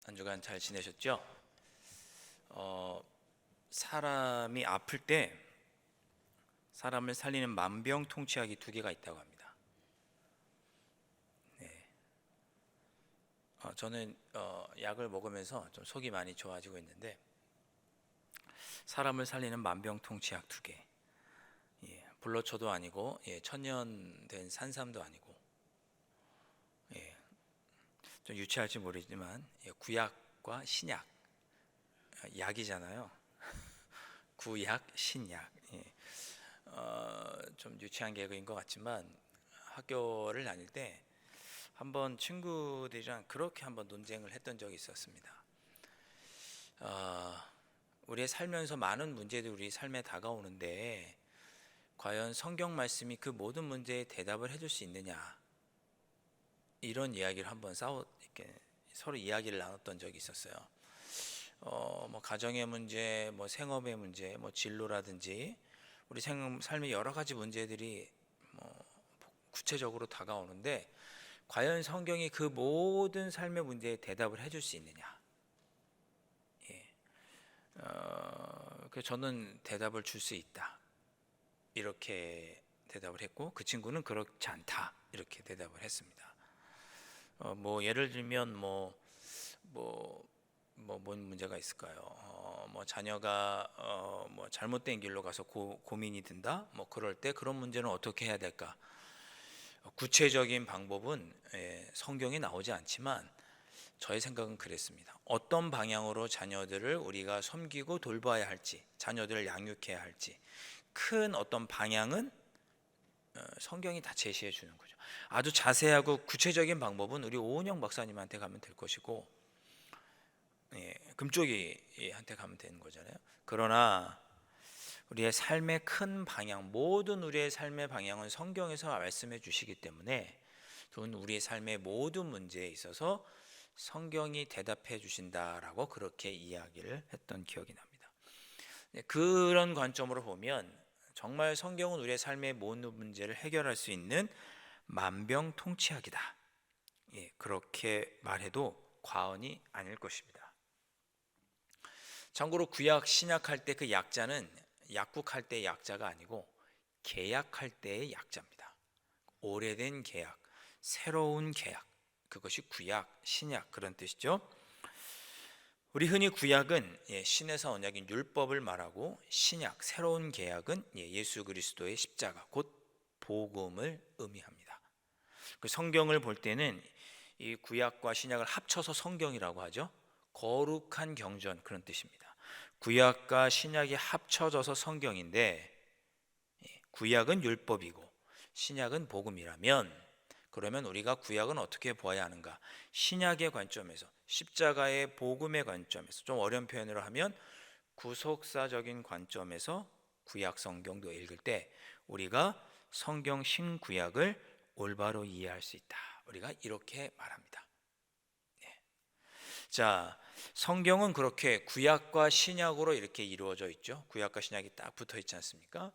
한 주간 잘 지내셨죠? 사람이 아플 때 사람을 살리는 만병통치약이 두 개가 있다고 합니다. 네. 저는 약을 먹으면서 좀 속이 많이 좋아지고 있는데, 사람을 살리는 만병통치약 두 개. 불로초도 아니고, 천년된 산삼도 아니고, 예, 좀 유치할지 모르지만, 구약과 신약, 약이잖아요. 구약, 신약. 좀 유치한 개그인 것 같지만, 학교를 다닐 때 한번 친구들이랑 그렇게 한번 논쟁을 했던 적이 있었습니다. 우리의 살면서 많은 문제들이 우리 삶에 다가오는데, 과연 성경 말씀이 그 모든 문제에 대답을 해줄 수 있느냐, 이런 이야기를 한번 이렇게 서로 이야기를 나눴던 적이 있었어요. 뭐 가정의 문제, 뭐 생업의 문제, 뭐 진로라든지 우리 삶의 여러 가지 문제들이 뭐 구체적으로 다가오는데, 과연 성경이 그 모든 삶의 문제에 대답을 해줄 수 있느냐? 저는 대답을 줄 수 있다, 이렇게 대답을 했고, 그 친구는 그렇지 않다, 이렇게 대답을 했습니다. 뭐 예를 들면 뭔 문제가 있을까요? 뭐 자녀가 뭐 잘못된 길로 가서 고민이 든다. 뭐 그럴 때 그런 문제는 어떻게 해야 될까? 구체적인 방법은 성경에 나오지 않지만, 저의 생각은 그랬습니다. 어떤 방향으로 자녀들을 우리가 섬기고 돌봐야 할지, 자녀들을 양육해야 할지, 큰 어떤 방향은 성경이 다 제시해 주는 거죠. 아주 자세하고 구체적인 방법은 우리 오은영 박사님한테 가면 될 것이고, 금쪽이 한테 가면 되는 거잖아요. 그러나 우리의 삶의 큰 방향, 모든 우리의 삶의 방향은 성경에서 말씀해 주시기 때문에, 그건 우리의 삶의 모든 문제에 있어서 성경이 대답해 주신다라고 그렇게 이야기를 했던 기억이 납니다. 그런 관점으로 보면 정말 성경은 우리의 삶의 모든 문제를 해결할 수 있는 만병통치약이다, 그렇게 말해도 과언이 아닐 것입니다. 참고로 구약 신약할 때 그 약자는 약국할 때의 약자가 아니고 계약할 때의 약자입니다. 오래된 계약, 새로운 계약, 그것이 구약, 신약, 그런 뜻이죠. 우리 흔히 구약은 신에서 언약인 율법을 말하고, 신약, 새로운 계약은 예수 그리스도의 십자가, 곧 복음을 의미합니다. 그 성경을 볼 때는 이 구약과 신약을 합쳐서 성경이라고 하죠. 거룩한 경전, 그런 뜻입니다. 구약과 신약이 합쳐져서 성경인데, 구약은 율법이고 신약은 복음이라면, 그러면 우리가 구약은 어떻게 보아야 하는가? 신약의 관점에서, 십자가의 복음의 관점에서, 좀 어려운 표현으로 하면 구속사적인 관점에서 구약 성경도 읽을 때 우리가 성경 신구약을 올바로 이해할 수 있다, 우리가 이렇게 말합니다. 자, 성경은 그렇게 구약과 신약으로 이렇게 이루어져 있죠. 구약과 신약이 딱 붙어 있지 않습니까?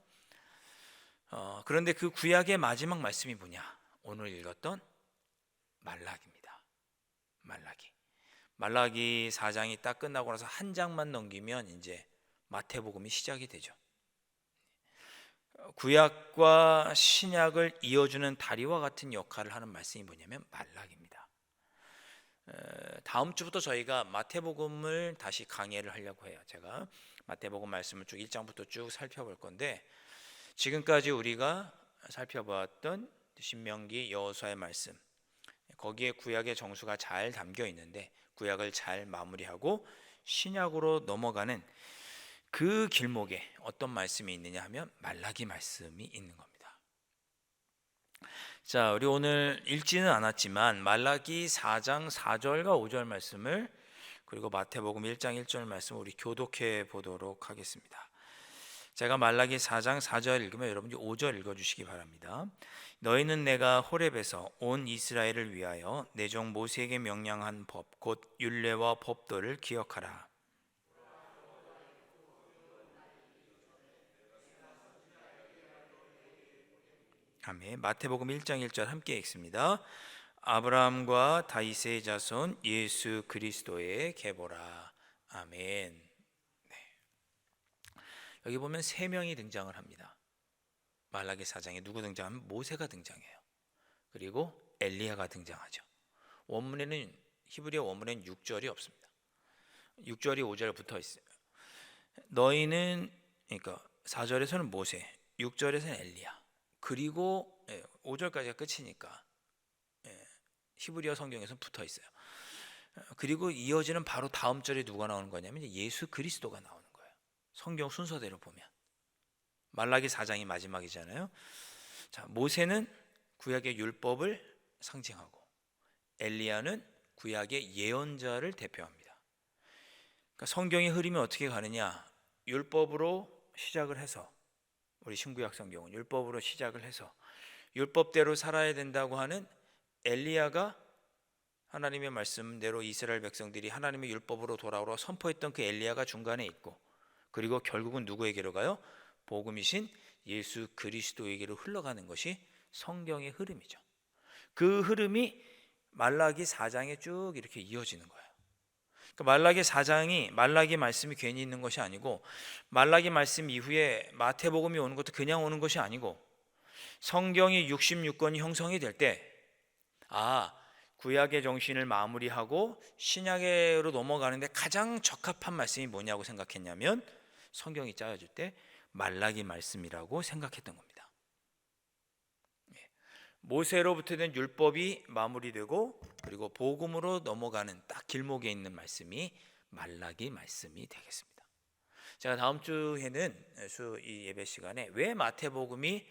그런데 그 구약의 마지막 말씀이 뭐냐? 오늘 읽었던 말라기입니다. 말라기 4장이 딱 끝나고 나서 한 장만 넘기면 이제 마태복음이 시작이 되죠. 구약과 신약을 이어주는 다리와 같은 역할을 하는 말씀이 뭐냐면 말라기입니다. 다음 주부터 저희가 마태복음을 다시 강의를 하려고 해요. 제가 마태복음 말씀을 쭉 1장부터 쭉 살펴볼 건데, 지금까지 우리가 살펴보았던 신명기, 여호수아의 말씀, 거기에 구약의 정수가 잘 담겨 있는데, 구약을 잘 마무리하고 신약으로 넘어가는 그 길목에 어떤 말씀이 있느냐 하면 말라기 말씀이 있는 겁니다. 자, 우리 오늘 읽지는 않았지만 말라기 4장 4절과 5절 말씀을, 그리고 마태복음 1장 1절 말씀을 우리 교독해 보도록 하겠습니다. 제가 말라기 4장 4절 읽으면 여러분이 5절 읽어주시기 바랍니다. 너희는 내가 호렙에서 온 이스라엘을 위하여 내 종 모세에게 명령한 법, 곧 율례와 법도를 기억하라. 아멘. 마태복음 1장 1절 함께 읽습니다. 아브라함과 다윗의 자손 예수 그리스도의 계보라. 아멘. 여기 보면 세 명이 등장을 합니다. 말라기 4장에 누구 등장하면 모세가 등장해요. 그리고 엘리야가 등장하죠. 원문에는 히브리어 원문에는 6절이 없습니다. 6절이 5절 붙어 있어요. 너희는 그러니까 4절에서는 모세, 6절에서는 엘리야. 그리고 5절까지가 끝이니까 히브리어 성경에서는 붙어 있어요. 그리고 이어지는 바로 다음 절에 누가 나오는 거냐면 예수 그리스도가 나오는 거예요. 성경 순서대로 보면 말라기 4장이 마지막이잖아요. 자, 모세는 구약의 율법을 상징하고 엘리야는 구약의 예언자를 대표합니다. 그러니까 성경의 흐름이 어떻게 가느냐? 율법으로 시작을 해서 우리 신구약 성경은 율법으로 시작을 해서 율법대로 살아야 된다고 하는 엘리야가 하나님의 말씀대로 이스라엘 백성들이 하나님의 율법으로 돌아오라 선포했던 그 엘리야가 중간에 있고 그리고 결국은 누구에게로 가요? 복음이신 예수 그리스도에게로 흘러가는 것이 성경의 흐름이죠. 그 흐름이 말라기 4장에 쭉 이렇게 이어지는 거예요. 그러니까 말라기 4장이 말라기 말씀이 괜히 있는 것이 아니고 말라기 말씀 이후에 마태복음이 오는 것도 그냥 오는 것이 아니고 성경이 66권이 형성이 될 때 구약의 정신을 마무리하고 신약으로 넘어가는데 가장 적합한 말씀이 뭐냐고 생각했냐면 성경이 짜여질 때 말라기 말씀이라고 생각했던 겁니다. 모세로부터 된 율법이 마무리되고 그리고 복음으로 넘어가는 딱 길목에 있는 말씀이 말라기 말씀이 되겠습니다. 제가 다음 주에는 이 예배 시간에 왜 마태복음이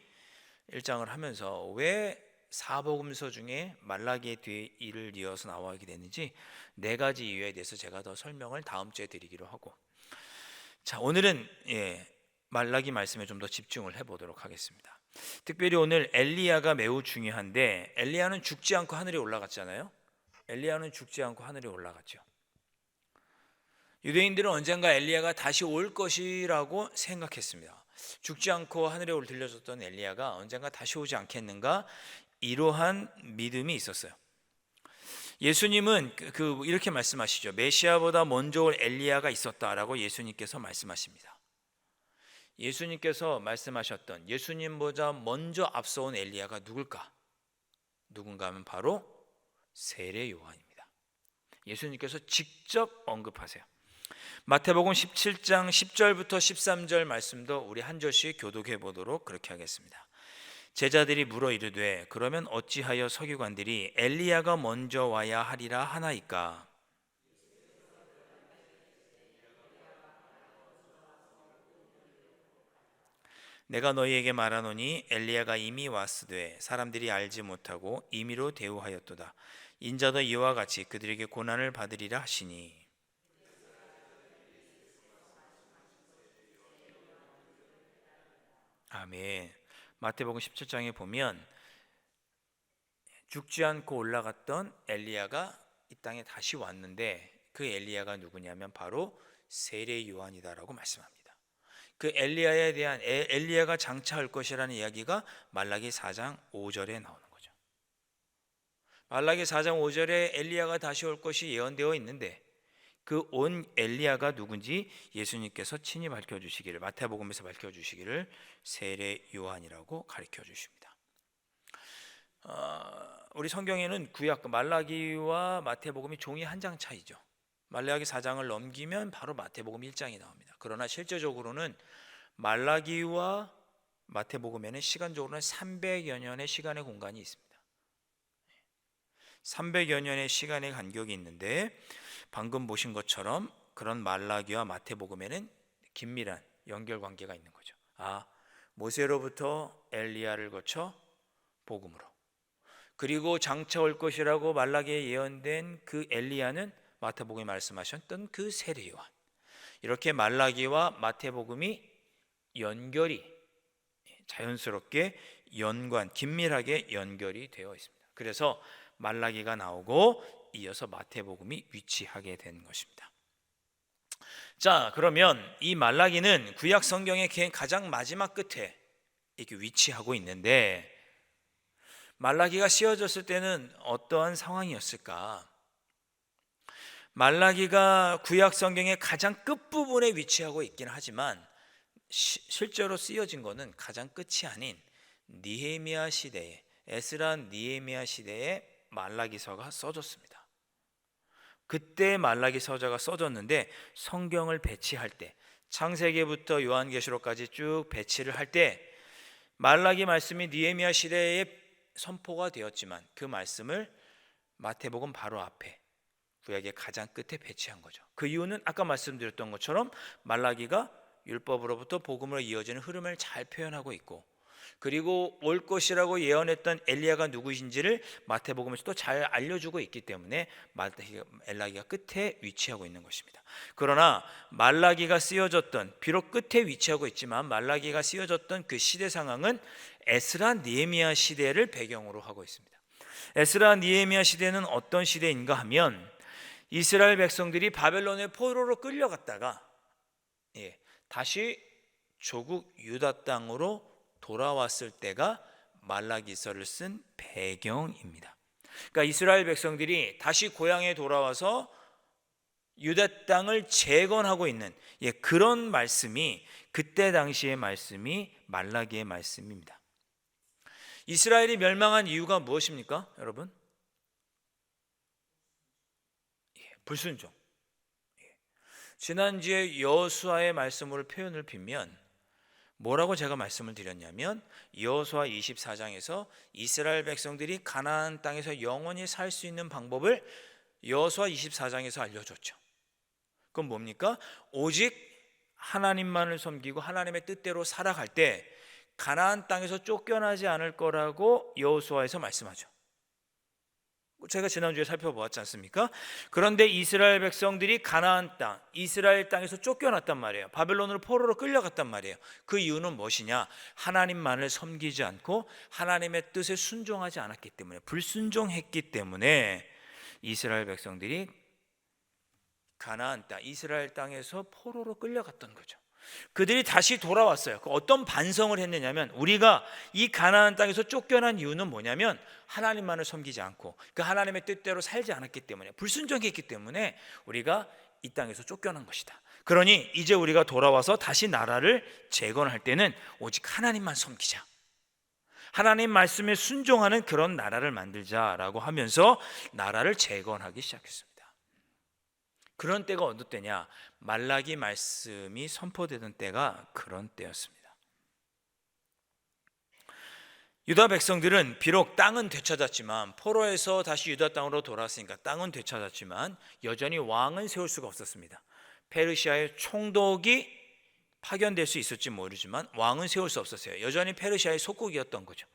1장을 하면서 왜 사복음서 중에 말라기의 뒤에 이를 이어서 나오게 되는지 네 가지 이유에 대해서 제가 더 설명을 다음 주에 드리기로 하고, 자, 오늘은 말라기 말씀에 좀 더 집중을 해보도록 하겠습니다. 특별히 오늘 엘리야가 매우 중요한데 엘리야는 죽지 않고 하늘에 올라갔잖아요. 엘리야는 죽지 않고 하늘에 올라갔죠. 유대인들은 언젠가 엘리야가 다시 올 것이라고 생각했습니다. 죽지 않고 하늘에 들려졌던 엘리야가 언젠가 다시 오지 않겠는가, 이러한 믿음이 있었어요. 예수님은 이렇게 말씀하시죠. 메시아보다 먼저 올 엘리야가 있었다라고 예수님께서 말씀하십니다. 예수님께서 말씀하셨던 예수님보다 먼저 앞서온 엘리야가 누군가 하면 바로 세례 요한입니다. 예수님께서 직접 언급하세요. 마태복음 17장 10절부터 13절 말씀도 우리 한 절씩 교독해 보도록 그렇게 하겠습니다. 제자들이 물어 이르되 그러면 어찌하여 서기관들이 엘리야가 먼저 와야 하리라 하나이까? 내가 너희에게 말하노니 엘리야가 이미 왔으되 사람들이 알지 못하고 임의로 대우하였도다. 인자도 이와 같이 그들에게 고난을 받으리라 하시니. 아멘. 마태복음 17장에 보면 죽지 않고 올라갔던 엘리야가 이 땅에 다시 왔는데 그 엘리야가 누구냐면 바로 세례 요한이다라고 말씀합니다. 그 엘리야에 대한 엘리야가 장차할 것이라는 이야기가 말라기 4장 5절에 나오는 거죠. 말라기 4장 5절에 엘리야가 다시 올 것이 예언되어 있는데 그 온 엘리야가 누군지 예수님께서 친히 밝혀주시기를, 마태복음에서 밝혀주시기를 세례 요한이라고 가르쳐 주십니다. 우리 성경에는 구약 말라기와 마태복음이 종이 한 장 차이죠. 말라기 4장을 넘기면 바로 마태복음 1장이 나옵니다. 그러나 실제적으로는 말라기와 마태복음에는 시간적으로는 300여 년의 시간의 공간이 있습니다. 300여 년의 시간의 간격이 있는데 방금 보신 것처럼 그런 말라기와 마태복음에는 긴밀한 연결관계가 있는 거죠. 모세로부터 엘리야를 거쳐 복음으로, 그리고 장차 올 것이라고 말라기에 예언된 그 엘리야는 마태복음에 말씀하셨던 그 세례 요한, 이렇게 말라기와 마태복음이 연결이 자연스럽게 긴밀하게 연결이 되어 있습니다. 그래서 말라기가 나오고 이어서 마태복음이 위치하게 된 것입니다. 자, 그러면 이 말라기는 구약 성경의 가장 마지막 끝에 이렇게 위치하고 있는데 말라기가 씌워졌을 때는 어떠한 상황이었을까? 말라기가 구약 성경의 가장 끝부분에 위치하고 있긴 하지만 실제로 쓰여진 것은 가장 끝이 아닌 느헤미야 시대에, 에스라 느헤미야 시대에 말라기서가 써졌습니다. 그때 말라기 서자가 써졌는데 성경을 배치할 때, 창세기부터 요한계시록까지 쭉 배치를 할 때 말라기 말씀이 느헤미야 시대에 선포가 되었지만 그 말씀을 마태복음 바로 앞에 구약의 가장 끝에 배치한 거죠. 그 이유는 아까 말씀드렸던 것처럼 말라기가 율법으로부터 복음으로 이어지는 흐름을 잘 표현하고 있고, 그리고 올 것이라고 예언했던 엘리야가 누구신지를 마태복음에서 또 잘 알려주고 있기 때문에 말라기가 끝에 위치하고 있는 것입니다. 그러나 말라기가 쓰여졌던, 비록 끝에 위치하고 있지만 말라기가 쓰여졌던 그 시대 상황은 에스라 느헤미야 시대를 배경으로 하고 있습니다. 에스라 느헤미야 시대는 어떤 시대인가 하면 이스라엘 백성들이 바벨론의 포로로 끌려갔다가 다시 조국 유다 땅으로 돌아왔을 때가 말라기서를 쓴 배경입니다. 그러니까 이스라엘 백성들이 다시 고향에 돌아와서 유다 땅을 재건하고 있는 그런 말씀이, 그때 당시의 말씀이 말라기의 말씀입니다. 이스라엘이 멸망한 이유가 무엇입니까, 여러분? 불순종. 지난주에 여호수아의 말씀으로 표현을 빌면 뭐라고 제가 말씀을 드렸냐면, 여호수아 24장에서 이스라엘 백성들이 가나안 땅에서 영원히 살 수 있는 방법을 여호수아 24장에서 알려줬죠. 그건 뭡니까? 오직 하나님만을 섬기고 하나님의 뜻대로 살아갈 때 가나안 땅에서 쫓겨나지 않을 거라고 여호수아에서 말씀하죠. 제가 지난주에 살펴보았지 않습니까? 그런데 이스라엘 백성들이 가나안 땅, 이스라엘 땅에서 쫓겨났단 말이에요. 바벨론으로 포로로 끌려갔단 말이에요. 그 이유는 무엇이냐? 하나님만을 섬기지 않고 하나님의 뜻에 순종하지 않았기 때문에, 불순종했기 때문에 이스라엘 백성들이 가나안 땅, 이스라엘 땅에서 포로로 끌려갔던 거죠. 그들이 다시 돌아왔어요. 어떤 반성을 했느냐면, 우리가 이 가나안 땅에서 쫓겨난 이유는 뭐냐면 하나님만을 섬기지 않고 그 하나님의 뜻대로 살지 않았기 때문에, 불순종했기 때문에 우리가 이 땅에서 쫓겨난 것이다. 그러니 이제 우리가 돌아와서 다시 나라를 재건할 때는 오직 하나님만 섬기자, 하나님 말씀에 순종하는 그런 나라를 만들자라고 하면서 나라를 재건하기 시작했습니다. 그런 때가 어느 때냐? 말라기 말씀이 선포되던 때가 그런 때였습니다. 유다 백성들은 비록 땅은 되찾았지만, 포로에서 다시 유다 땅으로 돌아왔으니까 땅은 되찾았지만 여전히 왕은 세울 수가 없었습니다. 페르시아의 총독이 파견될 수 있을지 모르지만 왕은 세울 수 없었어요. 여전히 페르시아의 속국이었던 거죠.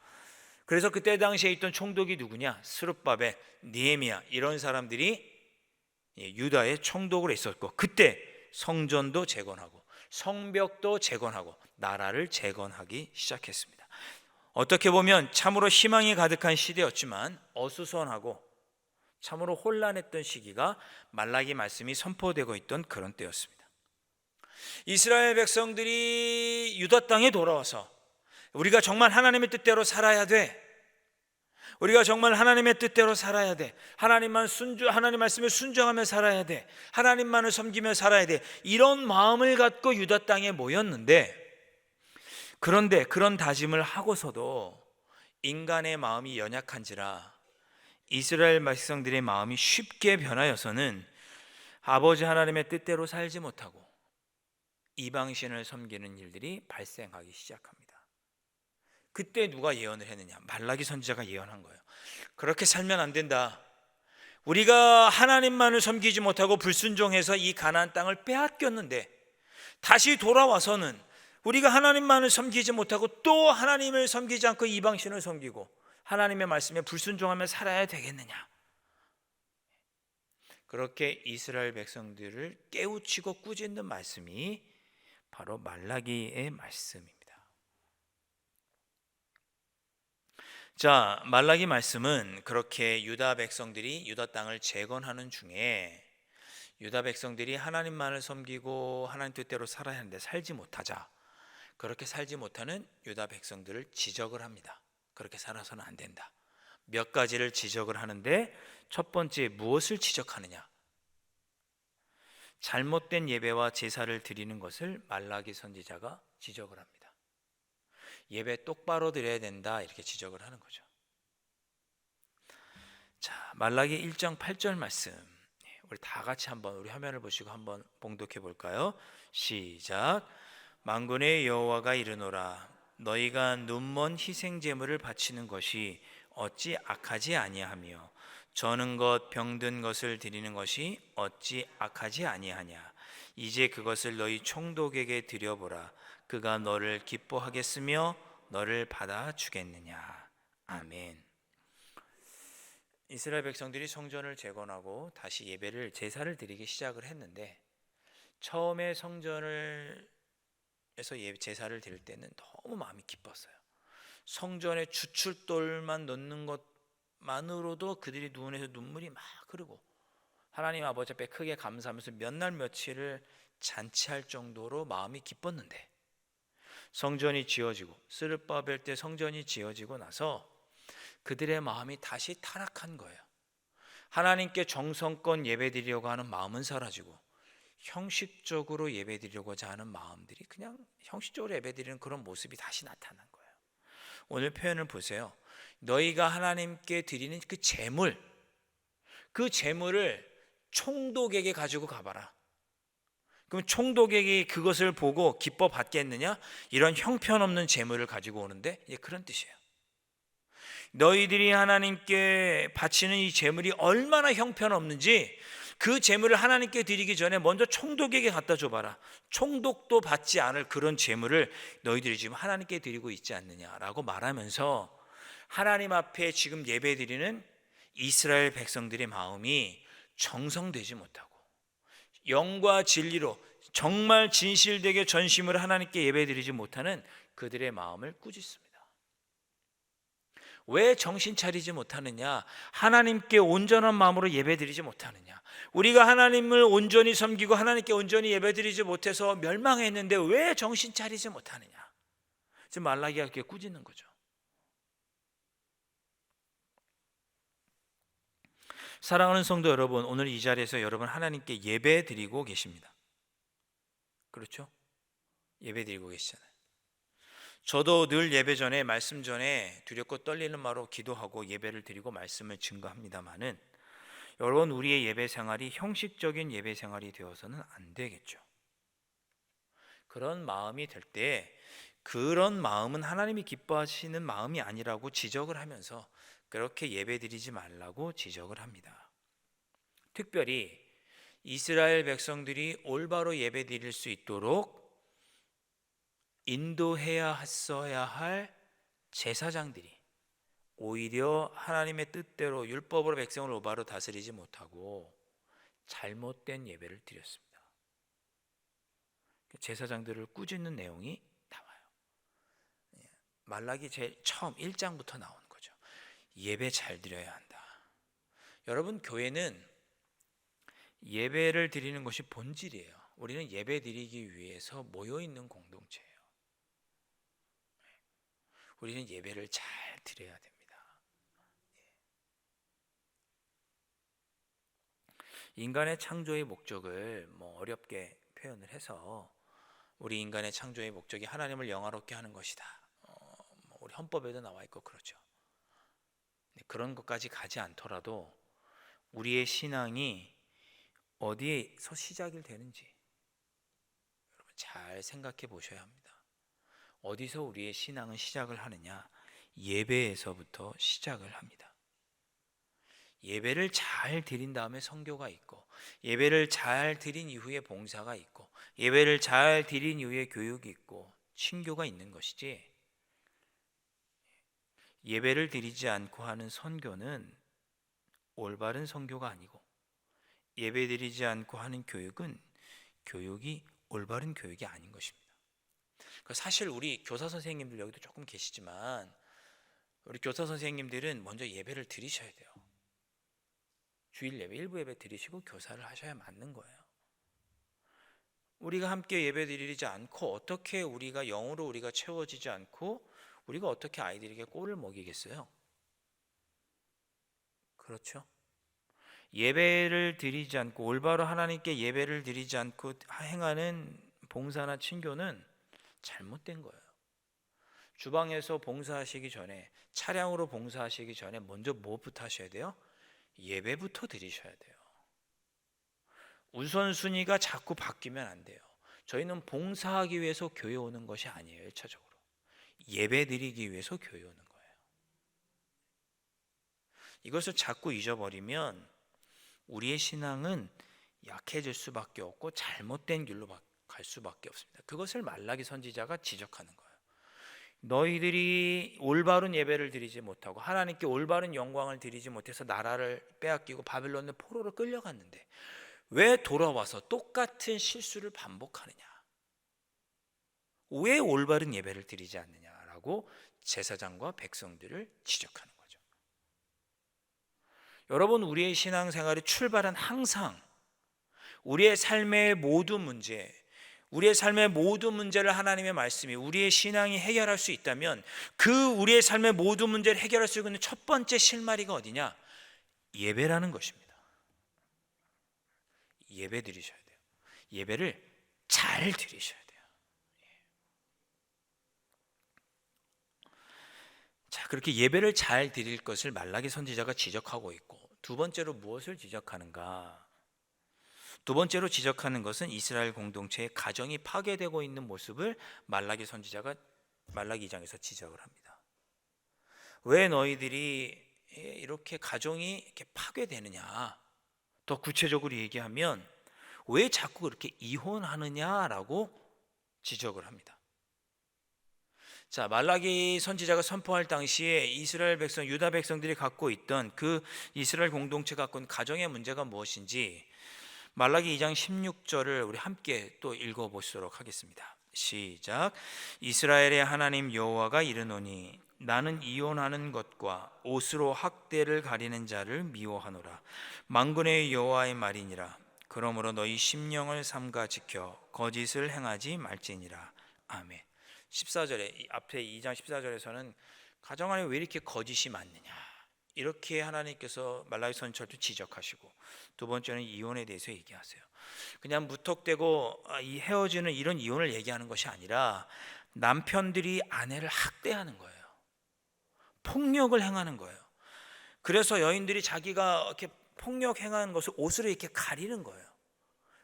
그래서 그때 당시에 있던 총독이 누구냐? 스룹바벨, 느헤미야, 이런 사람들이 유다의 총독으로 있었고, 그때 성전도 재건하고 성벽도 재건하고 나라를 재건하기 시작했습니다. 어떻게 보면 참으로 희망이 가득한 시대였지만 어수선하고 참으로 혼란했던 시기가 말라기 말씀이 선포되고 있던 그런 때였습니다. 이스라엘 백성들이 유다 땅에 돌아와서 우리가 정말 하나님의 뜻대로 살아야 돼, 우리가 정말 하나님의 뜻대로 살아야 돼, 하나님 말씀에 순종하며 살아야 돼, 하나님만을 섬기며 살아야 돼, 이런 마음을 갖고 유다 땅에 모였는데, 그런데 그런 다짐을 하고서도 인간의 마음이 연약한지라 이스라엘 백성들의 마음이 쉽게 변하여서는 아버지 하나님의 뜻대로 살지 못하고 이방신을 섬기는 일들이 발생하기 시작합니다. 그때 누가 예언을 했느냐? 말라기 선지자가 예언한 거예요. 그렇게 살면 안 된다. 우리가 하나님만을 섬기지 못하고 불순종해서 이 가나안 땅을 빼앗겼는데 다시 돌아와서는 우리가 하나님만을 섬기지 못하고 또 하나님을 섬기지 않고 이방신을 섬기고 하나님의 말씀에 불순종하며 살아야 되겠느냐? 그렇게 이스라엘 백성들을 깨우치고 꾸짖는 말씀이 바로 말라기의 말씀입니다. 자, 말라기 말씀은 그렇게 유다 백성들이 유다 땅을 재건하는 중에 유다 백성들이 하나님만을 섬기고 하나님 뜻대로 살아야 하는데 살지 못하자, 그렇게 살지 못하는 유다 백성들을 지적을 합니다. 그렇게 살아서는 안 된다. 몇 가지를 지적을 하는데 첫 번째 무엇을 지적하느냐? 잘못된 예배와 제사를 드리는 것을 말라기 선지자가 지적을 합니다. 예배 똑바로 드려야 된다 이렇게 지적을 하는 거죠. 자, 말라기 1장 8절 말씀. 우리 다 같이 한번 우리 화면을 보시고 한번 봉독해 볼까요? 시작. 만군의 여호와가 이르노라 너희가 눈먼 희생 제물을 바치는 것이 어찌 악하지 아니하며 저는 것 병든 것을 드리는 것이 어찌 악하지 아니하냐. 이제 그것을 너희 총독에게 드려보라. 그가 너를 기뻐하겠으며 너를 받아주겠느냐. 아멘. 이스라엘 백성들이 성전을 재건하고 다시 예배를 제사를 드리기 시작을 했는데 처음에 성전을 에서 제사를 드릴 때는 너무 마음이 기뻤어요. 성전에 주출돌만 넣는 것만으로도 그들이 눈에서 눈물이 막 흐르고 하나님 아버지 앞에 크게 감사하면서 몇 날 며칠을 잔치할 정도로 마음이 기뻤는데 성전이 지어지고 스룹바벨 때 성전이 지어지고 나서 그들의 마음이 다시 타락한 거예요. 하나님께 정성껏 예배드리려고 하는 마음은 사라지고 형식적으로 예배드리려고자 하는 마음들이 그냥 형식적으로 예배드리는 그런 모습이 다시 나타난 거예요. 오늘 표현을 보세요. 너희가 하나님께 드리는 그 제물, 그 제물을 총독에게 가지고 가봐라. 그럼 총독에게 그것을 보고 기뻐 받겠느냐? 이런 형편없는 제물을 가지고 오는데 이제 그런 뜻이에요. 너희들이 하나님께 바치는 이 제물이 얼마나 형편없는지 그 제물을 하나님께 드리기 전에 먼저 총독에게 갖다 줘봐라. 총독도 받지 않을 그런 제물을 너희들이 지금 하나님께 드리고 있지 않느냐라고 말하면서 하나님 앞에 지금 예배드리는 이스라엘 백성들의 마음이 정성되지 못하고 영과 진리로 정말 진실되게 전심으로 하나님께 예배드리지 못하는 그들의 마음을 꾸짖습니다. 왜 정신 차리지 못하느냐? 하나님께 온전한 마음으로 예배드리지 못하느냐? 우리가 하나님을 온전히 섬기고 하나님께 온전히 예배드리지 못해서 멸망했는데 왜 정신 차리지 못하느냐? 지금 말라기가 그렇게 꾸짖는 거죠. 사랑하는 성도 여러분, 오늘 이 자리에서 여러분 하나님께 예배드리고 계십니다. 그렇죠? 예배드리고 계시잖아요. 저도 늘 예배 전에 말씀 전에 두렵고 떨리는 마음으로 기도하고 예배를 드리고 말씀을 증거합니다마는 여러분 우리의 예배 생활이 형식적인 예배 생활이 되어서는 안 되겠죠. 그런 마음이 될 때 그런 마음은 하나님이 기뻐하시는 마음이 아니라고 지적을 하면서 그렇게 예배 드리지 말라고 지적을 합니다. 특별히 이스라엘 백성들이 올바로 예배 드릴 수 있도록 인도해야 했어야 할 제사장들이 오히려 하나님의 뜻대로 율법으로 백성을 올바로 다스리지 못하고 잘못된 예배를 드렸습니다. 제사장들을 꾸짖는 내용이 나와요. 말라기 제일 처음 1장부터 나오는 거죠. 예배 잘 드려야 한다. 여러분 교회는 예배를 드리는 것이 본질이에요. 우리는 예배 드리기 위해서 모여 있는 공동체예요. 우리는 예배를 잘 드려야 됩니다. 인간의 창조의 목적을 어렵게 표현을 해서 우리 인간의 창조의 목적이 하나님을 영화롭게 하는 것이다. 우리 헌법에도 나와 있고 그렇죠. 그런 것까지 가지 않더라도 우리의 신앙이 어디에서 시작이 되는지 여러분 잘 생각해 보셔야 합니다. 어디서 우리의 신앙은 시작을 하느냐? 예배에서부터 시작을 합니다. 예배를 잘 드린 다음에 선교가 있고 예배를 잘 드린 이후에 봉사가 있고 예배를 잘 드린 이후에 교육이 있고 친교가 있는 것이지 예배를 드리지 않고 하는 선교는 올바른 선교가 아니고 예배 드리지 않고 하는 교육은 교육이 올바른 교육이 아닌 것입니다. 사실 우리 교사 선생님들 여기도 조금 계시지만 우리 교사 선생님들은 먼저 예배를 드리셔야 돼요. 주일 예배, 일부 예배 드리시고 교사를 하셔야 맞는 거예요. 우리가 함께 예배 드리지 않고 어떻게 우리가 영으로 우리가 채워지지 않고 우리가 어떻게 아이들에게 꼴을 먹이겠어요? 그렇죠? 예배를 드리지 않고 올바로 하나님께 예배를 드리지 않고 행하는 봉사나 친교는 잘못된 거예요. 주방에서 봉사하시기 전에, 차량으로 봉사하시기 전에 먼저 뭐부터 하셔야 돼요? 예배부터 드리셔야 돼요. 우선순위가 자꾸 바뀌면 안 돼요. 저희는 봉사하기 위해서 교회 오는 것이 아니에요. 1차적으로 예배 드리기 위해서 교회 오는 거예요. 이것을 자꾸 잊어버리면 우리의 신앙은 약해질 수밖에 없고 잘못된 길로 갈 수밖에 없습니다. 그것을 말라기 선지자가 지적하는 거예요. 너희들이 올바른 예배를 드리지 못하고 하나님께 올바른 영광을 드리지 못해서 나라를 빼앗기고 바벨론의 포로로 끌려갔는데 왜 돌아와서 똑같은 실수를 반복하느냐? 왜 올바른 예배를 드리지 않느냐라고 제사장과 백성들을 지적하는 거죠. 여러분, 우리의 신앙생활의 출발은 항상 우리의 삶의 모든 문제, 우리의 삶의 모든 문제를 하나님의 말씀이, 우리의 신앙이 해결할 수 있다면 그 우리의 삶의 모든 문제를 해결할 수 있는 첫 번째 실마리가 어디냐? 예배라는 것입니다. 예배 드리셔야 돼요. 예배를 잘 드리셔야 돼요. 자, 그렇게 예배를 잘 드릴 것을 말라기 선지자가 지적하고 있고, 두 번째로 무엇을 지적하는가? 두 번째로 지적하는 것은 이스라엘 공동체의 가정이 파괴되고 있는 모습을 말라기 선지자가 말라기 2장에서 지적을 합니다. 왜 너희들이 이렇게 가정이 이렇게 파괴되느냐? 더 구체적으로 얘기하면 왜 자꾸 그렇게 이혼하느냐라고 지적을 합니다. 자, 말라기 선지자가 선포할 당시에 이스라엘 백성, 유다 백성들이 갖고 있던 그 이스라엘 공동체가 갖고 있는 가정의 문제가 무엇인지 말라기 2장 16절을 우리 함께 또 읽어보시도록 하겠습니다. 시작. 이스라엘의 하나님 여호와가 이르노니 나는 이혼하는 것과 옷으로 학대를 가리는 자를 미워하노라. 만군의 여호와의 말이니라. 그러므로 너희 심령을 삼가 지켜 거짓을 행하지 말지니라. 아멘. 14절에 앞에 2장 14절에서는 가정 안에 왜 이렇게 거짓이 많느냐 이렇게 하나님께서 말라기 선지자도 지적하시고, 두 번째는 이혼에 대해서 얘기하세요. 그냥 무턱대고 이 헤어지는 이런 이혼을 얘기하는 것이 아니라 남편들이 아내를 학대하는 거예요. 폭력을 행하는 거예요. 그래서 여인들이 자기가 이렇게 폭력 행하는 것을 옷으로 이렇게 가리는 거예요.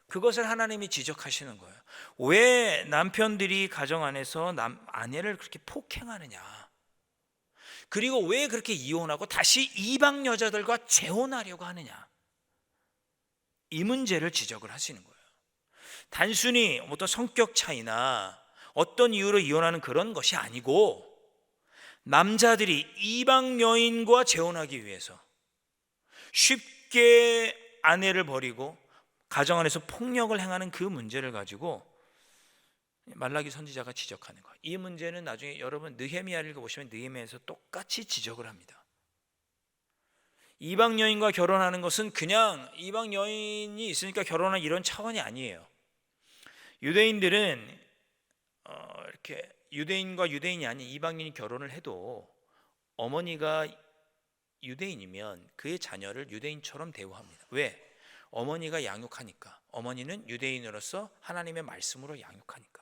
그것을 하나님이 지적하시는 거예요. 왜 남편들이 가정 안에서 아내를 그렇게 폭행하느냐? 그리고 왜 그렇게 이혼하고 다시 이방 여자들과 재혼하려고 하느냐? 이 문제를 지적을 하시는 거예요. 단순히 어떤 성격 차이나 어떤 이유로 이혼하는 그런 것이 아니고 남자들이 이방 여인과 재혼하기 위해서 쉽게 아내를 버리고 가정 안에서 폭력을 행하는 그 문제를 가지고 말라기 선지자가 지적하는 거예요. 이 문제는 나중에 여러분 느헤미야를 읽어보시면 느헤미야에서 똑같이 지적을 합니다. 이방 여인과 결혼하는 것은 그냥 이방 여인이 있으니까 결혼한 이런 차원이 아니에요. 유대인들은 이렇게 유대인과 유대인이 아닌 이방인이 결혼을 해도 어머니가 유대인이면 그의 자녀를 유대인처럼 대우합니다. 왜? 어머니가 양육하니까. 어머니는 유대인으로서 하나님의 말씀으로 양육하니까.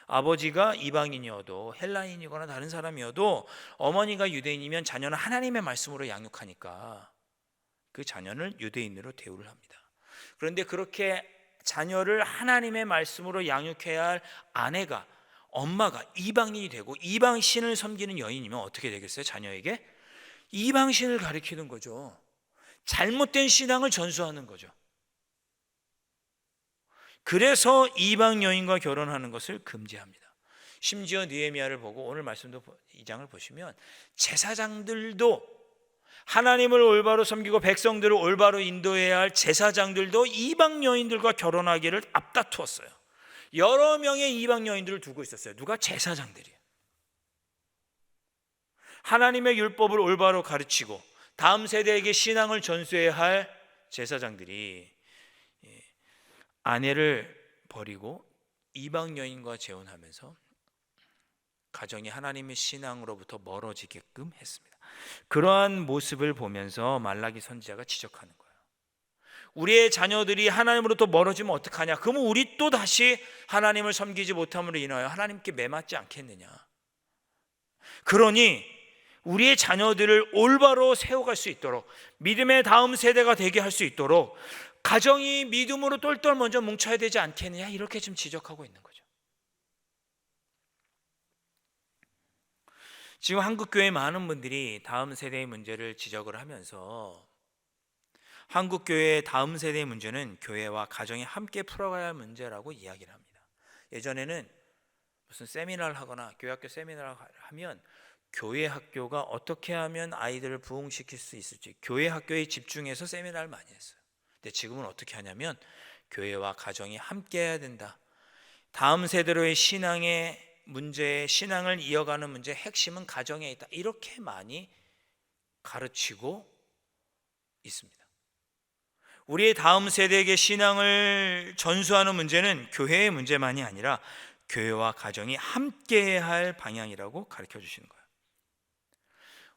아버지가 이방인이어도 헬라인이거나 다른 사람이어도 어머니가 유대인이면 자녀는 하나님의 말씀으로 양육하니까 그 자녀를 유대인으로 대우를 합니다. 그런데 그렇게 자녀를 하나님의 말씀으로 양육해야 할 아내가, 엄마가 이방인이 되고 이방신을 섬기는 여인이면 어떻게 되겠어요? 자녀에게 이방신을 가리키는 거죠. 잘못된 신앙을 전수하는 거죠. 그래서 이방 여인과 결혼하는 것을 금지합니다. 심지어 느헤미야를 보고 오늘 말씀도 2장을 보시면 제사장들도, 하나님을 올바로 섬기고 백성들을 올바로 인도해야 할 제사장들도 이방 여인들과 결혼하기를 앞다투었어요. 여러 명의 이방 여인들을 두고 있었어요. 누가? 제사장들이에요. 하나님의 율법을 올바로 가르치고 다음 세대에게 신앙을 전수해야 할 제사장들이 아내를 버리고 이방 여인과 재혼하면서 가정이 하나님의 신앙으로부터 멀어지게끔 했습니다. 그러한 모습을 보면서 말라기 선지자가 지적하는 거예요. 우리의 자녀들이 하나님으로부터 멀어지면 어떡하냐? 그러면 우리 또 다시 하나님을 섬기지 못함으로 인하여 하나님께 매맞지 않겠느냐? 그러니 우리의 자녀들을 올바로 세워갈 수 있도록, 믿음의 다음 세대가 되게 할 수 있도록 가정이 믿음으로 똘똘 먼저 뭉쳐야 되지 않겠느냐? 이렇게 지금 지적하고 있는 거죠. 지금 한국교회 많은 분들이 다음 세대의 문제를 지적을 하면서 한국교회의 다음 세대의 문제는 교회와 가정이 함께 풀어가야 할 문제라고 이야기를 합니다. 예전에는 무슨 세미나를 하거나 교회학교 세미나를 하면 교회 학교가 어떻게 하면 아이들을 부흥시킬 수 있을지 교회 학교에 집중해서 세미나를 많이 했어요. 근데 지금은 어떻게 하냐면 교회와 가정이 함께 해야 된다. 다음 세대로의 신앙의 문제, 신앙을 이어가는 문제 핵심은 가정에 있다. 이렇게 많이 가르치고 있습니다. 우리의 다음 세대에게 신앙을 전수하는 문제는 교회의 문제만이 아니라 교회와 가정이 함께 할 방향이라고 가르쳐 주시는 거예요.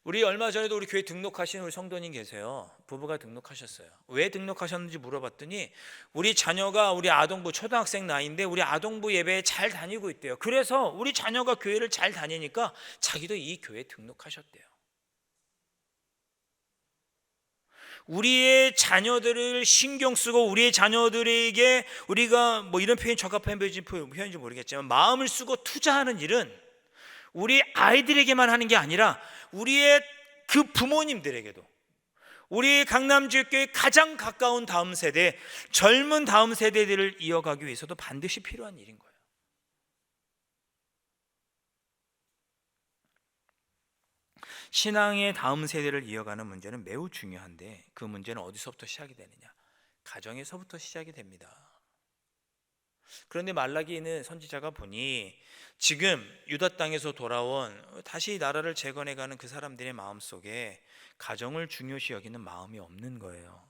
우리 얼마 전에도 우리 교회 등록하신 우리 성도님 계세요. 부부가 등록하셨어요. 왜 등록하셨는지 물어봤더니 우리 자녀가 우리 아동부 초등학생 나이인데 우리 아동부 예배에 잘 다니고 있대요. 그래서 우리 자녀가 교회를 잘 다니니까 자기도 이 교회에 등록하셨대요. 우리의 자녀들을 신경 쓰고 우리의 자녀들에게 우리가 뭐 이런 표현이 적합한 표현인지 모르겠지만 마음을 쓰고 투자하는 일은 우리 아이들에게만 하는 게 아니라 우리의 그 부모님들에게도, 우리 강남지역교회 가장 가까운 다음 세대, 젊은 다음 세대들을 이어가기 위해서도 반드시 필요한 일인 거예요. 신앙의 다음 세대를 이어가는 문제는 매우 중요한데 그 문제는 어디서부터 시작이 되느냐? 가정에서부터 시작이 됩니다. 그런데 말라기는 선지자가 보니 지금 유다 땅에서 돌아온 다시 나라를 재건해가는 그 사람들의 마음속에 가정을 중요시 여기는 마음이 없는 거예요.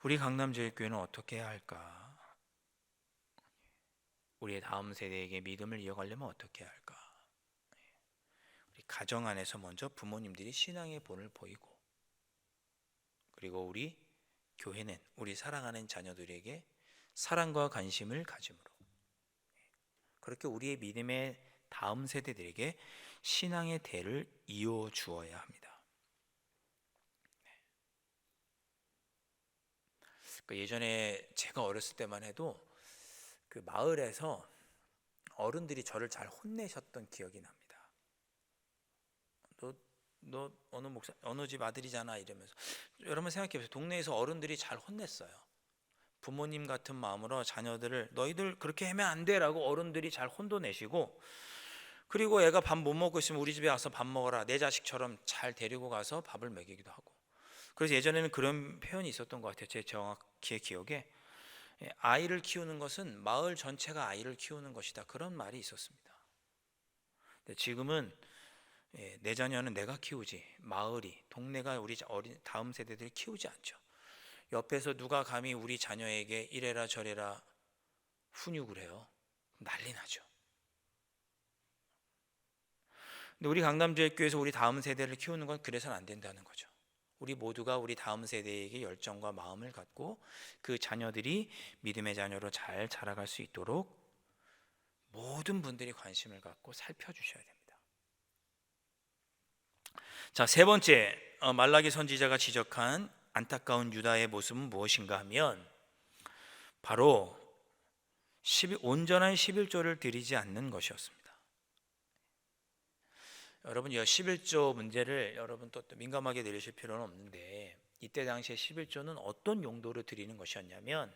우리 강남제일교회는 어떻게 해야 할까? 우리의 다음 세대에게 믿음을 이어가려면 어떻게 해야 할까? 우리 가정 안에서 먼저 부모님들이 신앙의 본을 보이고, 그리고 우리 교회는 우리 사랑하는 자녀들에게 사랑과 관심을 가짐으로 그렇게 우리의 믿음의 다음 세대들에게 신앙의 대를 이어 주어야 합니다. 예전에 제가 어렸을 때만 해도 그 마을에서 어른들이 저를 잘 혼내셨던 기억이 납니다. 너 어느 목사 어느 집 아들이잖아 이러면서. 여러분 생각해 보세요. 동네에서 어른들이 잘 혼냈어요. 부모님 같은 마음으로 자녀들을 너희들 그렇게 하면 안 돼라고 어른들이 잘 혼도 내시고, 그리고 애가 밥 못 먹고 있으면 우리 집에 와서 밥 먹어라, 내 자식처럼 잘 데리고 가서 밥을 먹이기도 하고. 그래서 예전에는 그런 표현이 있었던 것 같아요. 제 정확히 기억에 아이를 키우는 것은 마을 전체가 아이를 키우는 것이다, 그런 말이 있었습니다. 근데 지금은 내 자녀는 내가 키우지, 마을이, 동네가 우리 어린 다음 세대들을 키우지 않죠. 옆에서 누가 감히 우리 자녀에게 이래라 저래라 훈육을 해요. 난리 나죠. 근데 우리 강남제일교회에서 우리 다음 세대를 키우는 건 그래서는 안 된다는 거죠. 우리 모두가 우리 다음 세대에게 열정과 마음을 갖고 그 자녀들이 믿음의 자녀로 잘 자라갈 수 있도록 모든 분들이 관심을 갖고 살펴주셔야 됩니다. 자, 세 번째, 말라기 선지자가 지적한 안타까운 유다의 모습은 무엇인가 하면 바로 온전한 11조를 드리지 않는 것이었습니다. 여러분, 이 11조 문제를 여러분 또 민감하게 들으실 필요는 없는데, 이때 당시에 11조는 어떤 용도로 드리는 것이었냐면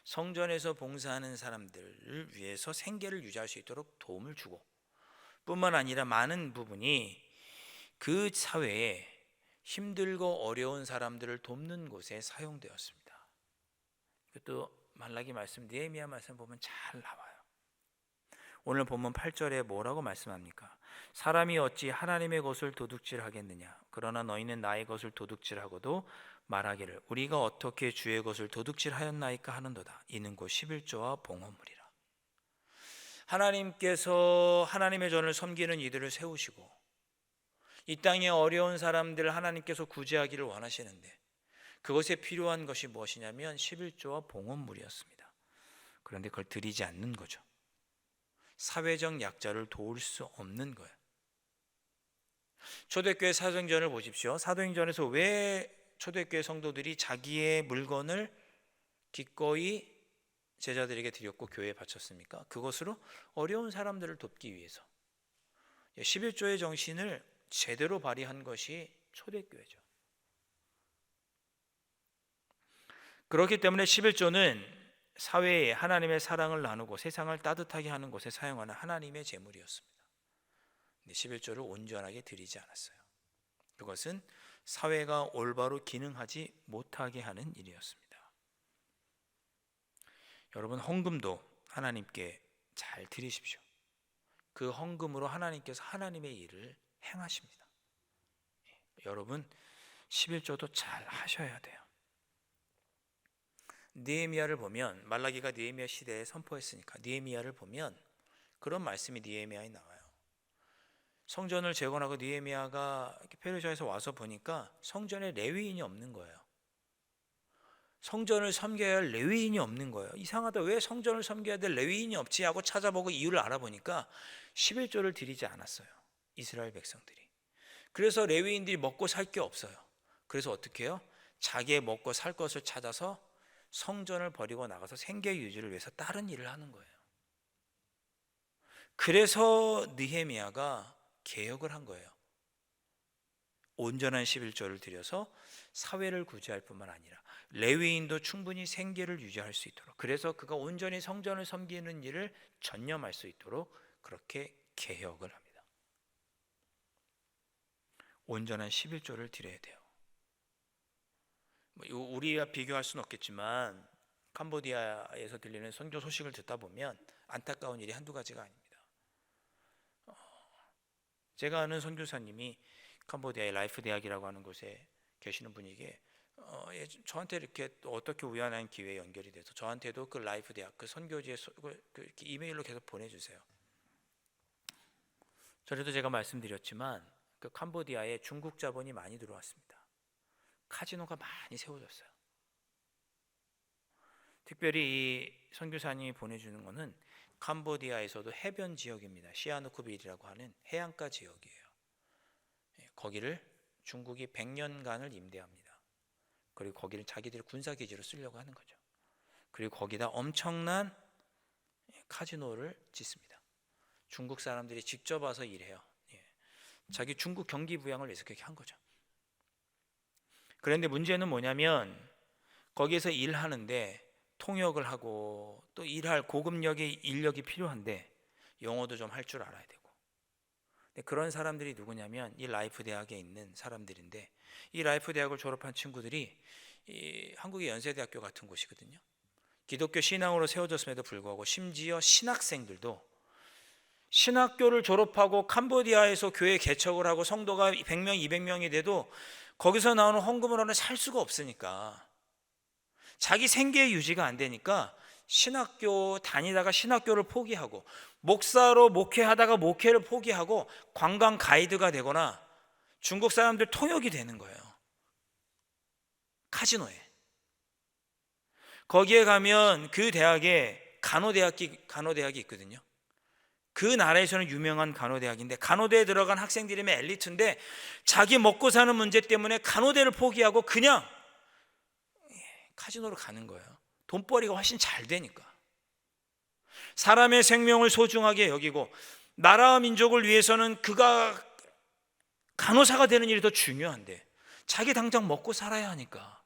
성전에서 봉사하는 사람들을 위해서 생계를 유지할 수 있도록 도움을 주고, 뿐만 아니라 많은 부분이 그 사회에 힘들고 어려운 사람들을 돕는 곳에 사용되었습니다. 또 말라기 말씀, 느헤미야 말씀 보면 잘 나와요. 오늘 본문 8절에 뭐라고 말씀합니까? 사람이 어찌 하나님의 것을 도둑질하겠느냐? 그러나 너희는 나의 것을 도둑질하고도 말하기를 우리가 어떻게 주의 것을 도둑질하였나이까 하는도다. 이는 곧 11조와 봉헌물이라. 하나님께서 하나님의 전을 섬기는 이들을 세우시고 이 땅에 어려운 사람들을 하나님께서 구제하기를 원하시는데 그것에 필요한 것이 무엇이냐면 11조와 봉헌물이었습니다. 그런데 그걸 드리지 않는 거죠. 사회적 약자를 도울 수 없는 거예요. 초대교회 사도행전을 보십시오. 사도행전에서 왜 초대교회 성도들이 자기의 물건을 기꺼이 제자들에게 드렸고 교회에 바쳤습니까? 그것으로 어려운 사람들을 돕기 위해서. 11조의 정신을 제대로 발휘한 것이 초대교회죠. 그렇기 때문에 11조는 사회에 하나님의 사랑을 나누고 세상을 따뜻하게 하는 곳에 사용하는 하나님의 제물이었습니다. 근데 11조를 온전하게 드리지 않았어요. 그것은 사회가 올바로 기능하지 못하게 하는 일이었습니다. 여러분, 헌금도 하나님께 잘 드리십시오. 그 헌금으로 하나님께서 하나님의 일을 행하십니다. 여러분, 11조도 잘 하셔야 돼요. 느헤미야를 보면, 말라기가 느헤미야 시대에 선포했으니까 느헤미야를 보면 그런 말씀이 느헤미야에 나와요. 성전을 재건하고 느헤미야가 페르시아에서 와서 보니까 성전에 레위인이 없는 거예요. 성전을 섬겨야 할 레위인이 없는 거예요. 이상하다, 왜 성전을 섬겨야 될 레위인이 없지 하고 찾아보고 이유를 알아보니까 11조를 드리지 않았어요, 이스라엘 백성들이. 그래서 레위인들이 먹고 살 게 없어요. 그래서 어떻게 해요? 자기의 먹고 살 것을 찾아서 성전을 버리고 나가서 생계 유지를 위해서 다른 일을 하는 거예요. 그래서 느헤미야가 개혁을 한 거예요. 온전한 11조를 드려서 사회를 구제할 뿐만 아니라 레위인도 충분히 생계를 유지할 수 있도록, 그래서 그가 온전히 성전을 섬기는 일을 전념할 수 있도록 그렇게 개혁을 합니다. 온전한 11조를 드려야 돼요. 우리와 비교할 수는 없겠지만 캄보디아에서 들리는 선교 소식을 듣다 보면 안타까운 일이 한두 가지가 아닙니다. 제가 아는 선교사님이 캄보디아의 라이프 대학이라고 하는 곳에 계시는 분에게 저한테 이렇게 어떻게 우연한 기회에 연결이 돼서 저한테도 그 라이프 대학 그 선교지의 이메일로 계속 보내주세요. 전에도 제가 말씀드렸지만 그 캄보디아에 중국 자본이 많이 들어왔습니다. 카지노가 많이 세워졌어요. 특별히 이 선교사님이 보내주는 것은 캄보디아에서도 해변 지역입니다. 시아누쿠빌이라고 하는 해안가 지역이에요. 거기를 중국이 100년간을 임대합니다. 그리고 거기를 자기들의 군사기지로 쓰려고 하는 거죠. 그리고 거기다 엄청난 카지노를 짓습니다. 중국 사람들이 직접 와서 일해요. 자기 중국 경기 부양을 위해서 그렇게 한 거죠. 그런데 문제는 뭐냐면 거기에서 일하는데 통역을 하고 또 일할 고급력의 인력이 필요한데 영어도 좀 할 줄 알아야 되고. 근데 그런 사람들이 누구냐면 이 라이프 대학에 있는 사람들인데, 이 라이프 대학을 졸업한 친구들이 이 한국의 연세대학교 같은 곳이거든요. 기독교 신앙으로 세워졌음에도 불구하고 심지어 신학생들도 신학교를 졸업하고 캄보디아에서 교회 개척을 하고 성도가 100명, 200명이 돼도 거기서 나오는 헌금으로는 살 수가 없으니까, 자기 생계 유지가 안 되니까 신학교 다니다가 신학교를 포기하고 목사로 목회하다가 목회를 포기하고 관광 가이드가 되거나 중국 사람들 통역이 되는 거예요. 카지노에. 거기에 가면 그 대학에 간호대학이 있거든요. 그 나라에서는 유명한 간호대학인데 간호대에 들어간 학생들이면 엘리트인데 자기 먹고 사는 문제 때문에 간호대를 포기하고 그냥 카지노로 가는 거예요. 돈벌이가 훨씬 잘 되니까. 사람의 생명을 소중하게 여기고 나라와 민족을 위해서는 그가 간호사가 되는 일이 더 중요한데 자기 당장 먹고 살아야 하니까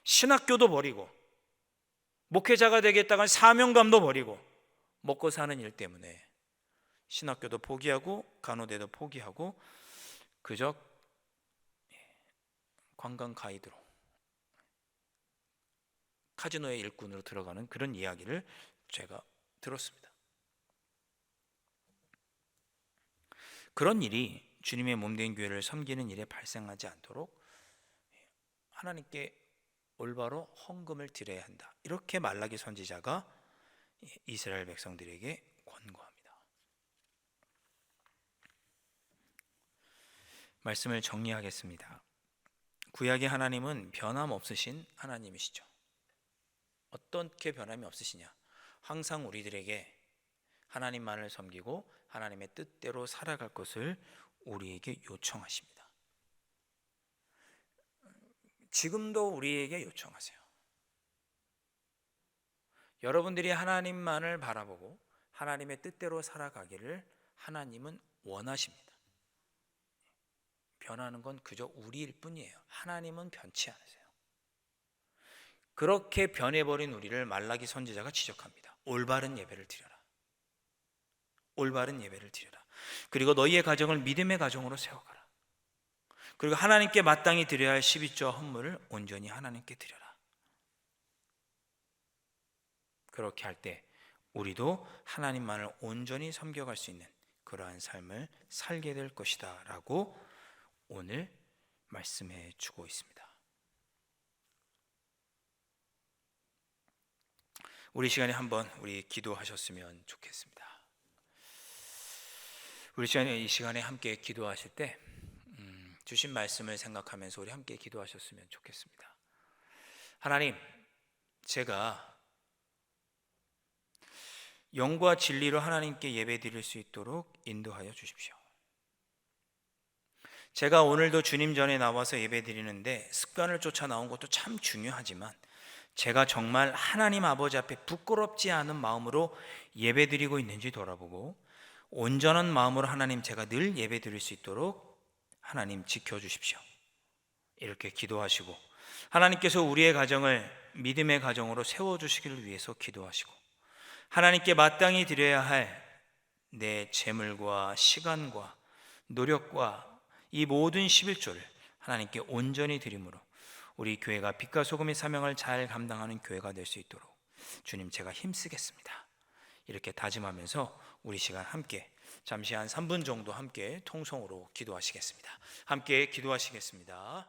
신학교도 버리고 목회자가 되겠다간 사명감도 버리고 먹고 사는 일 때문에 신학교도 포기하고 간호대도 포기하고 그저 관광 가이드로 카지노의 일꾼으로 들어가는 그런 이야기를 제가 들었습니다. 그런 일이 주님의 몸된 교회를 섬기는 일에 발생하지 않도록 하나님께 올바로 헌금을 드려야 한다. 이렇게 말라기 선지자가 이스라엘 백성들에게 권고합니다. 말씀을 정리하겠습니다. 구약의 하나님은 변함없으신 하나님이시죠. 어떻게 변함이 없으시냐? 항상 우리들에게 하나님만을 섬기고 하나님의 뜻대로 살아갈 것을 우리에게 요청하십니다. 지금도 우리에게 요청하세요. 여러분들이 하나님만을 바라보고 하나님의 뜻대로 살아가기를 하나님은 원하십니다. 변하는 건 그저 우리일 뿐이에요. 하나님은 변치 않으세요. 그렇게 변해버린 우리를 말라기 선지자가 지적합니다. 올바른 예배를 드려라. 올바른 예배를 드려라. 그리고 너희의 가정을 믿음의 가정으로 세워가라. 그리고 하나님께 마땅히 드려야 할 12조와 헌물을 온전히 하나님께 드려라. 그렇게 할 때 우리도 하나님만을 온전히 섬겨갈 수 있는 그러한 삶을 살게 될 것이다 라고 오늘 말씀해 주고 있습니다. 우리 시간에 한번 우리 기도하셨으면 좋겠습니다. 우리 이 시간에 함께 기도하실 때 주신 말씀을 생각하면서 우리 함께 기도하셨으면 좋겠습니다. 하나님, 제가 영과 진리로 하나님께 예배드릴 수 있도록 인도하여 주십시오. 제가 오늘도 주님 전에 나와서 예배드리는데 습관을 쫓아 나온 것도 참 중요하지만 제가 정말 하나님 아버지 앞에 부끄럽지 않은 마음으로 예배드리고 있는지 돌아보고 온전한 마음으로 하나님 제가 늘 예배드릴 수 있도록 하나님 지켜주십시오. 이렇게 기도하시고 하나님께서 우리의 가정을 믿음의 가정으로 세워주시기를 위해서 기도하시고 하나님께 마땅히 드려야 할 내 재물과 시간과 노력과 이 모든 11조를 하나님께 온전히 드림으로 우리 교회가 빛과 소금의 사명을 잘 감당하는 교회가 될 수 있도록 주님 제가 힘쓰겠습니다. 이렇게 다짐하면서 우리 시간 함께 잠시 한 3분 정도 함께 통성으로 기도하시겠습니다. 함께 기도하시겠습니다.